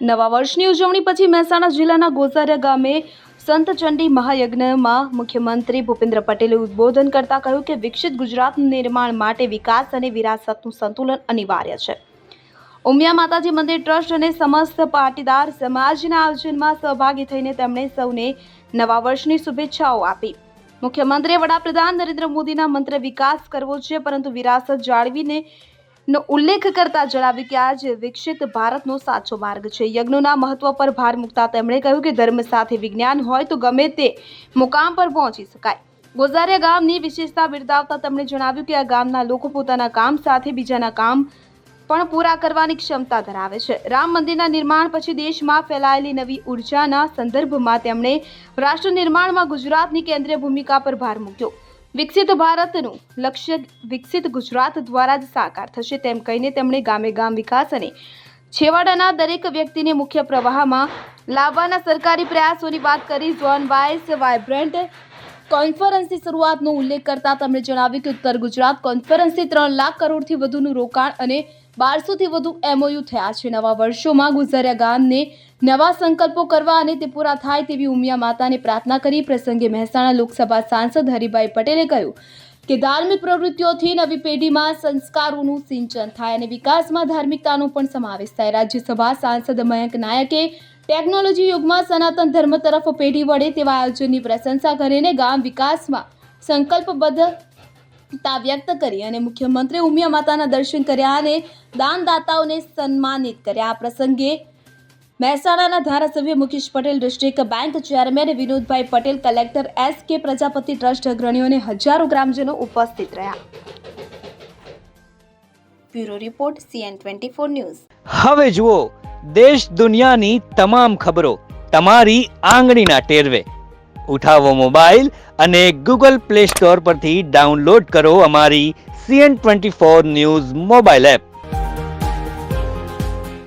નવા વર્ષની ઉજવણી પછી મહેસાણા જિલ્લાના ગોઝારિયા ગામે સંત ચંડી મહાયજ્ઞમાં મુખ્યમંત્રી ભૂપેન્દ્ર પટેલે ઉદ્બોધન કરતા કહ્યું કે વિકસિત ગુજરાતનું નિર્માણ માટે વિકાસ અને વિરાસતનું સંતુલન અનિવાર્ય છે. ઉમિયા માતાજી મંદિર ટ્રસ્ટ અને સમસ્ત પાટીદાર સમાજના આયોજનમાં સહભાગી થઈને તેમણે સૌને નવા વર્ષની શુભેચ્છાઓ આપી. મુખ્યમંત્રીએ વડાપ્રધાન નરેન્દ્ર મોદીના મંત્ર વિકાસ કરવો છે પરંતુ વિરાસત જાળવીને નો ઉલ્લેખ કરતા જણાવ્યું કે આજ વિકસિત ભારતનો સાચો માર્ગ છે. યજ્ઞોના મહત્વ પર ભાર મૂકતા તેમણે કહ્યું કે ધર્મ સાથે વિજ્ઞાન હોય તો ગમે તે મુકામ પર પહોંચી શકાય. ગોઝારિયા ગામની વિશેષતા બિરદાવતા તેમણે જણાવ્યું કે આ ગામના લોકો પોતાના કામ સાથે બીજાના કામ પણ પૂરા કરવાની ક્ષમતા ધરાવે છે. રામ મંદિરના નિર્માણ પછી દેશમાં ફેલાયેલી નવી ઉર્જાના સંદર્ભમાં તેમણે રાષ્ટ્ર નિર્માણમાં ગુજરાતની કેન્દ્રીય ભૂમિકા પર ભાર મૂક્યો. વિકસિત ભારતનું લક્ષ્ય વિકસિત ગુજરાત દ્વારા જ સાકાર થશે તેમ કહીને તેમણે ગામે ગામ વિકાસ અને છેવાડાના દરેક વ્યક્તિને મુખ્ય પ્રવાહમાં લાવવાના સરકારી પ્રયાસોની વાત કરી. ઝોન વાઇઝ વાઇબ્રન્ટ કોન્ફરન્સની શરૂઆતનો ઉલ્લેખ કરતા તેમણે જણાવ્યું કે ઉત્તર ગુજરાત કોન્ફરન્સથી 3 લાખ કરોડથી વધુનું રોકાણ અને 1200થી વધુ MOU થયા છે. નવા વર્ષોમાં ગોઝારિયા ગામને નવા સંકલ્પો કરવા અને તે પૂરા થાય તેવી ઉમિયા માતાને પ્રાર્થના કરી. પ્રસંગે મહેસાણા લોકસભા સાંસદ હરિભાઈ પટેલે કહ્યું કે ધાર્મિક પ્રવૃત્તિઓથી નવી પેઢીમાં સંસ્કારોનું સિંચન થાય અને વિકાસમાં ધાર્મિકતાનો પણ સમાવેશ થાય. રાજ્યસભા સાંસદ મયંક નાયકે ટેકનોલોજી યુગમાં સનાતન ધર્મ તરફ પેઢી વળે તેવા આયોજનની પ્રશંસા કરીને ગામ વિકાસમાં સંકલ્પબદ્ધતા વ્યક્ત કરી અને મુખ્યમંત્રી ઉમિયા માતાના દર્શન કર્યા અને દાનદાતાઓને સન્માનિત કર્યા. આ પ્રસંગે મહેસાણાના ધારાસભ્ય Mukesh Patel, district bank chairman Vinodbhai Patel, collector SK Prajapati, trust અગ્રણીઓ અને હજારો ગ્રામજનો ઉપસ્થિત રહ્યા. Bureau report CN24 news. હવે જુઓ દેશ દુનિયાની તમામ ખબરો તમારી આંગળીના ટેરવે. ઉઠાવો મોબાઈલ અને Google Play Store પરથી ડાઉનલોડ કરો અમારી CN24 ન્યૂઝ મોબાઈલ એપ.